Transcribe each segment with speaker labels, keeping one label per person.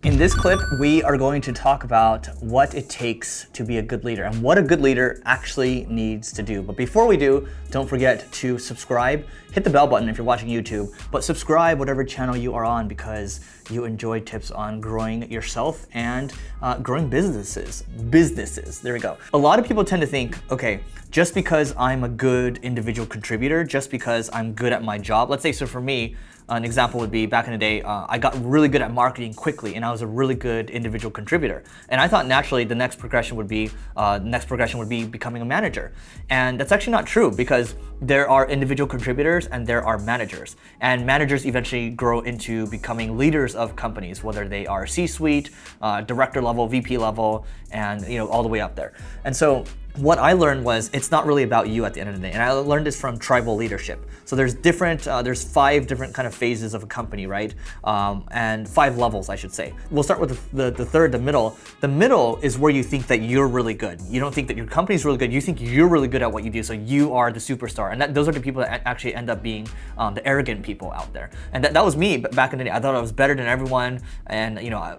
Speaker 1: In this clip, we are going to talk about what it takes to be a good leader and what a good leader actually needs to do. But before we do, don't forget to subscribe, hit the bell button if you're watching YouTube, but subscribe whatever channel you are on because you enjoy tips on growing yourself and growing businesses. There we go. A lot of people tend to think, okay, just because I'm a good individual contributor, just because I'm good at my job, let's say, so for me, an example would be back in the day, I got really good at marketing quickly and I was a really good individual contributor. And I thought naturally the next progression would be becoming a manager. And that's actually not true because there are individual contributors and there are managers. And managers eventually grow into becoming leaders of companies, whether they are C-suite, director level, VP level, and all the way up there. And so what I learned was it's not really about you at the end of the day. And I learned this from tribal leadership. So there's there's 5 different kind of phases of a company, right? And 5 levels, I should say. We'll start with the third, the middle. The middle is where you think that you're really good. You don't think that your company's really good. You think you're really good at what you do. So you are the superstar. And those are the people that actually end up being the arrogant people out there. And that was me back in the day. I thought I was better than everyone. And I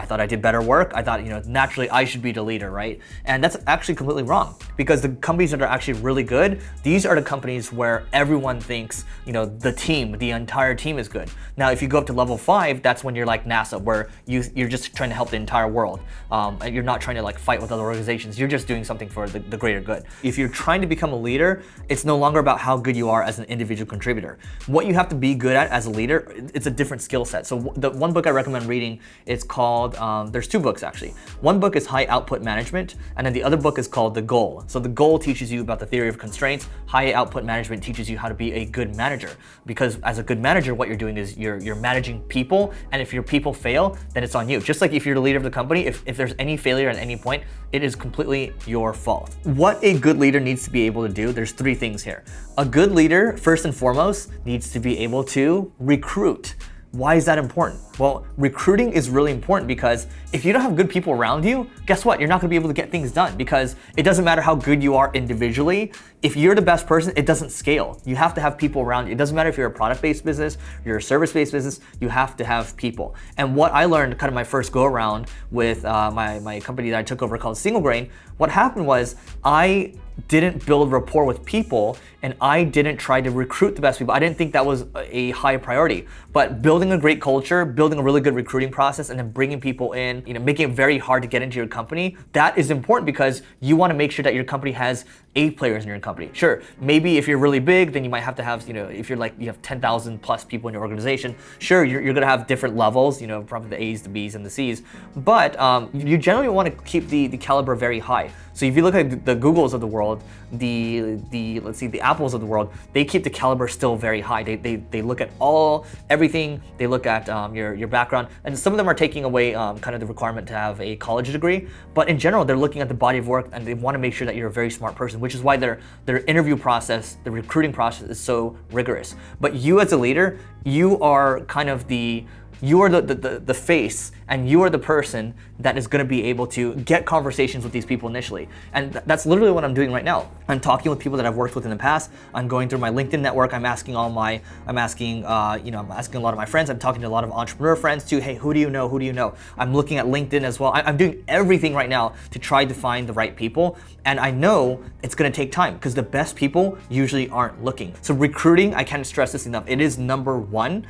Speaker 1: thought I did better work. I thought, naturally I should be the leader, right? And that's actually completely wrong because the companies that are actually really good, these are the companies where everyone thinks, the entire team is good. Now, if you go up to level 5, that's when you're like NASA, where you're just trying to help the entire world. And you're not trying to fight with other organizations. You're just doing something for the greater good. If you're trying to become a leader, it's no longer about how good you are as an individual contributor. What you have to be good at as a leader, it's a different skill set. So the one book I recommend reading, it's called, there's 2 books actually. One book is High Output Management, and then the other book is called The Goal. So The Goal teaches you about the theory of constraints. High Output Management teaches you how to be a good manager. Because as a good manager, what you're doing is you're managing people, and if your people fail, then it's on you. Just like if you're the leader of the company, if there's any failure at any point, it is completely your fault. What a good leader needs to be able to do, there's 3 things here. A good leader, first and foremost, needs to be able to recruit. Why is that important? Well, recruiting is really important because if you don't have good people around you, guess what? You're not gonna be able to get things done because it doesn't matter how good you are individually. If you're the best person, it doesn't scale. You have to have people around you. It doesn't matter if you're a product-based business, you're a service-based business, you have to have people. And what I learned kind of my first go around with my company that I took over called Single Grain, what happened was I didn't build rapport with people and I didn't try to recruit the best people. I didn't think that was a high priority, but building a great culture, building a really good recruiting process, and then bringing people in, making it very hard to get into your company, that is important because you want to make sure that your company has A players in your company. Sure, maybe if you're really big, then you might have to have, if you're you have 10,000 plus people in your organization, sure, you're going to have different levels, probably the A's, the B's, and the C's, but you generally want to keep the caliber very high. So if you look at the Googles of the world, the Apples of the world, they keep the caliber still very high. They look at everything. They look at your background, and some of them are taking away kind of the requirement to have a college degree. But in general, they're looking at the body of work and they want to make sure that you're a very smart person, which is why their interview process, the recruiting process, is so rigorous. But you as a leader, you are kind of the face, and you are the person that is going to be able to get conversations with these people initially. And that's literally what I'm doing right now. I'm talking with people that I've worked with in the past. I'm going through my LinkedIn network. I'm asking a lot of my friends. I'm talking to a lot of entrepreneur friends too. Hey, who do you know? Who do you know? I'm looking at LinkedIn as well. I'm doing everything right now to try to find the right people. And I know it's going to take time because the best people usually aren't looking. So recruiting, I can't stress this enough. It is number 1.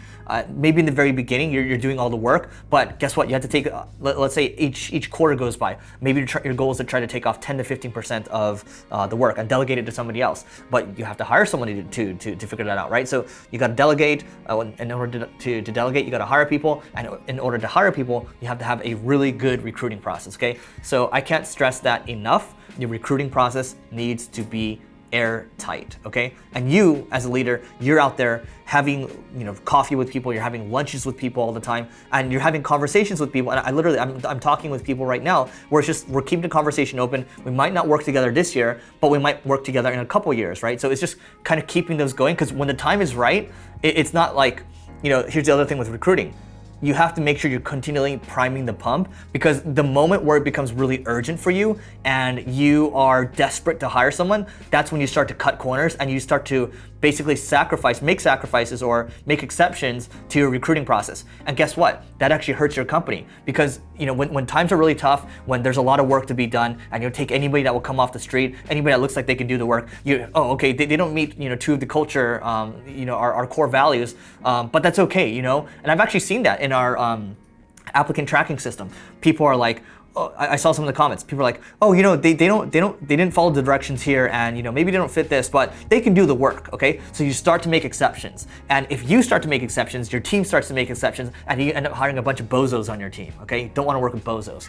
Speaker 1: Maybe in the very beginning, you're doing all the work, but guess what? You have to take, let's say each quarter goes by. Maybe your goal is to try to take off 10 to 15% of the work and delegate it to somebody else. But you have to hire somebody to figure that out, right? So you got to delegate. In order to delegate, you got to hire people. And in order to hire people, you have to have a really good recruiting process, okay? So I can't stress that enough. Your recruiting process needs to be airtight, okay? And you, as a leader, you're out there having, coffee with people, you're having lunches with people all the time, and you're having conversations with people. And I'm talking with people right now where we're keeping the conversation open. We might not work together this year, but we might work together in a couple years, right? So it's just kind of keeping those going, because when the time is right, it's not like, here's the other thing with recruiting. You have to make sure you're continually priming the pump, because the moment where it becomes really urgent for you and you are desperate to hire someone, that's when you start to cut corners and you start to basically make sacrifices or make exceptions to your recruiting process. And guess what? That actually hurts your company, because when times are really tough, when there's a lot of work to be done, and you'll take anybody that will come off the street, anybody that looks like they can do the work, they don't meet two of the culture, our core values, but that's okay, And I've actually seen that in our applicant tracking system. People are like, I saw some of the comments. People are like, they didn't follow the directions here, and maybe they don't fit this, but they can do the work. Okay, so you start to make exceptions, and if you start to make exceptions, your team starts to make exceptions, and you end up hiring a bunch of bozos on your team. Okay, you don't want to work with bozos.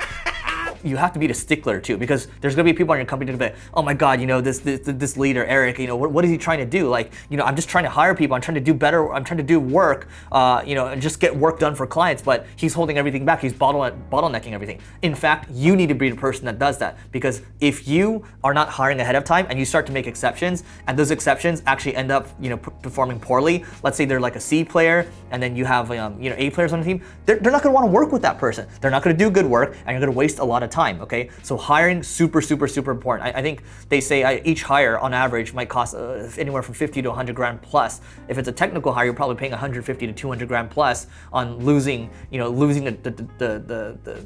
Speaker 1: You have to be the stickler too, because there's gonna be people on your company that are like, oh my God, this leader, Eric, what is he trying to do? Like, I'm just trying to hire people. I'm trying to do better. I'm trying to do work, and just get work done for clients. But he's holding everything back. He's bottlenecking everything. In fact, you need to be the person that does that, because if you are not hiring ahead of time and you start to make exceptions, and those exceptions actually end up, performing poorly. Let's say they're like a C player, and then you have, A players on the team. They're not gonna want to work with that person. They're not gonna do good work, and you're gonna waste a lot of time. Okay, so hiring super important. I think they say each hire on average might cost anywhere from 50 to 100 grand plus. If it's a technical hire, you're probably paying 150 to 200 grand plus on losing the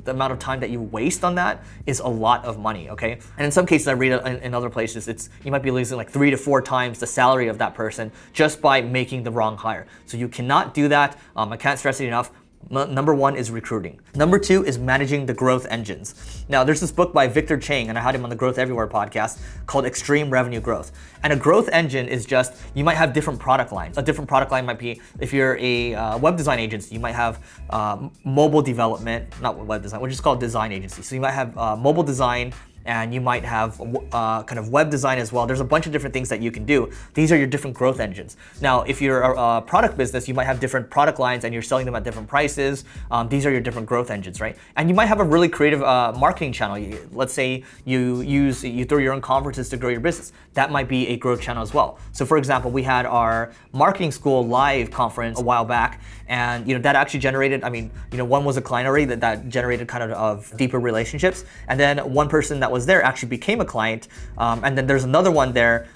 Speaker 1: amount of time that you waste on that is a lot of money. Okay, and in some cases I read in other places you might be losing like 3 to 4 times the salary of that person just by making the wrong hire. So you cannot do that. I can't stress it enough. Number 1 is recruiting. Number 2 is managing the growth engines. Now, there's this book by Victor Chang, and I had him on the Growth Everywhere podcast, called Extreme Revenue Growth. And a growth engine is just, you might have different product lines. A different product line might be, if you're a web design agency, you might have mobile development, not web design, which is called design agency. So you might have mobile design, and you might have kind of web design as well. There's a bunch of different things that you can do. These are your different growth engines. Now, if you're a product business, you might have different product lines and you're selling them at different prices. These are your different growth engines, right? And you might have a really creative marketing channel. Let's say you throw your own conferences to grow your business. That might be a growth channel as well. So for example, we had our marketing school live conference a while back, and that actually generated, one was a client already that generated kind of deeper relationships. And then one person that was there actually became a client, and then there's another one there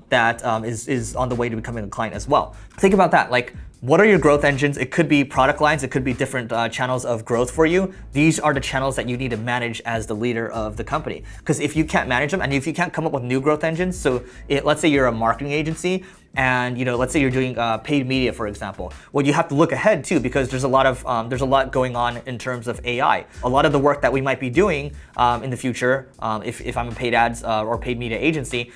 Speaker 1: that is on the way to becoming a client as well. Think about that. Like, what are your growth engines? It could be product lines. It could be different channels of growth for you. These are the channels that you need to manage as the leader of the company. Because if you can't manage them, and if you can't come up with new growth engines, so let's say you're a marketing agency, and let's say you're doing paid media, for example. Well, you have to look ahead too, because there's a lot going on in terms of AI. A lot of the work that we might be doing in the future, if I'm a paid ads or paid media agency,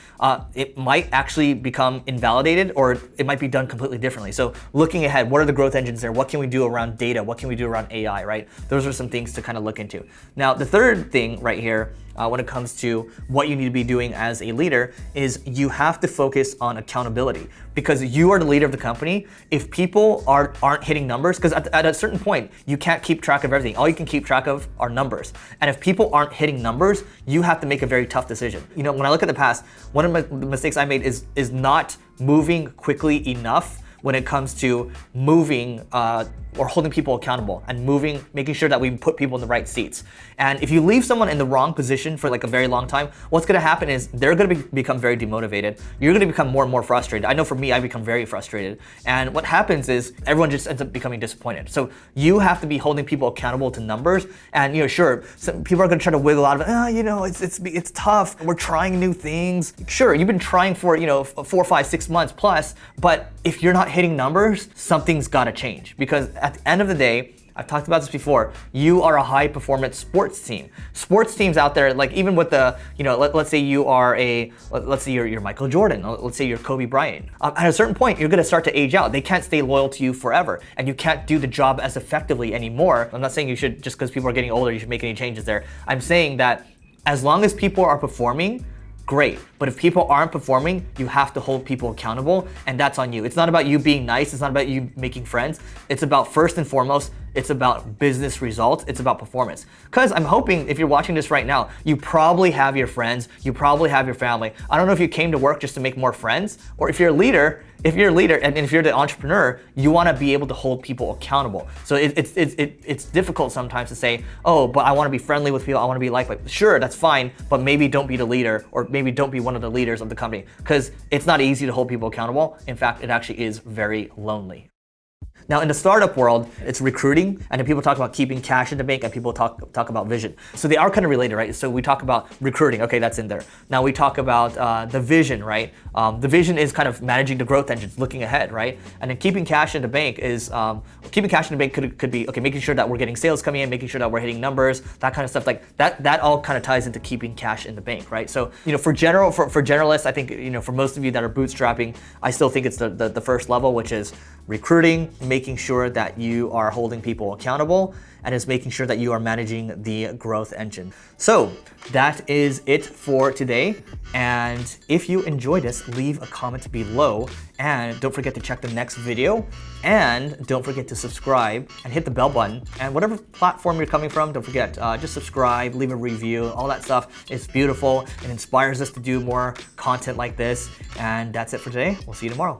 Speaker 1: it might actually become invalidated, or it might be done completely differently. So looking ahead, what are the growth engines there? What can we do around data? What can we do around AI, right? Those are some things to kind of look into. Now, the third thing right here, when it comes to what you need to be doing as a leader, is you have to focus on accountability, because you are the leader of the company. If people aren't hitting numbers, because at a certain point, you can't keep track of everything. All you can keep track of are numbers. And if people aren't hitting numbers, you have to make a very tough decision. When I look at the past, one of the mistakes I made is not moving quickly enough when it comes to moving or holding people accountable and making sure that we put people in the right seats. And if you leave someone in the wrong position for like a very long time, what's gonna happen is they're gonna become very demotivated. You're gonna become more and more frustrated. I know for me, I become very frustrated. And what happens is everyone just ends up becoming disappointed. So you have to be holding people accountable to numbers. And sure, some people are gonna try to wiggle out of it. It's tough. We're trying new things. Sure, you've been trying for 4, 5, 6 months plus, but if you're not hitting numbers, something's gotta change. Because at the end of the day, I've talked about this before, you are a high performance sports team. Sports teams out there, like even with the, let's say you are let's say you're Michael Jordan, let's say you're Kobe Bryant. At a certain point, you're gonna start to age out. They can't stay loyal to you forever, and you can't do the job as effectively anymore. I'm not saying you should, just because people are getting older, you should make any changes there. I'm saying that as long as people are performing, great. But if people aren't performing, you have to hold people accountable, and that's on you. It's not about you being nice. It's not about you making friends. It's about, first and foremost, it's about business results. It's about performance. Because I'm hoping if you're watching this right now, you probably have your friends, you probably have your family. I don't know if you came to work just to make more friends, or if you're a leader, if you're a leader and if you're the entrepreneur, you want to be able to hold people accountable. So it's difficult sometimes to say, oh, but I want to be friendly with people, I want to be like, sure, that's fine, but maybe don't be the leader, or maybe don't be one of the leaders of the company, because it's not easy to hold people accountable. In fact, it actually is very lonely. Now, in the startup world, it's recruiting, and then people talk about keeping cash in the bank, and people talk about vision. So they are kind of related, right? So we talk about recruiting, okay, that's in there. Now we talk about the vision, right? The vision is kind of managing the growth engines, looking ahead, right? And then keeping cash in the bank is, keeping cash in the bank could be, okay, making sure that we're getting sales coming in, making sure that we're hitting numbers, that kind of stuff. Like that all kind of ties into keeping cash in the bank, right? So, for generalists, I think, for most of you that are bootstrapping, I still think it's the first level, which is recruiting, making sure that you are holding people accountable, and is making sure that you are managing the growth engine. So that is it for today. And if you enjoyed this, leave a comment below, and don't forget to check the next video, and don't forget to subscribe and hit the bell button. And whatever platform you're coming from, don't forget, just subscribe, leave a review, all that stuff. It's beautiful. It inspires us to do more content like this. And that's it for today. We'll see you tomorrow.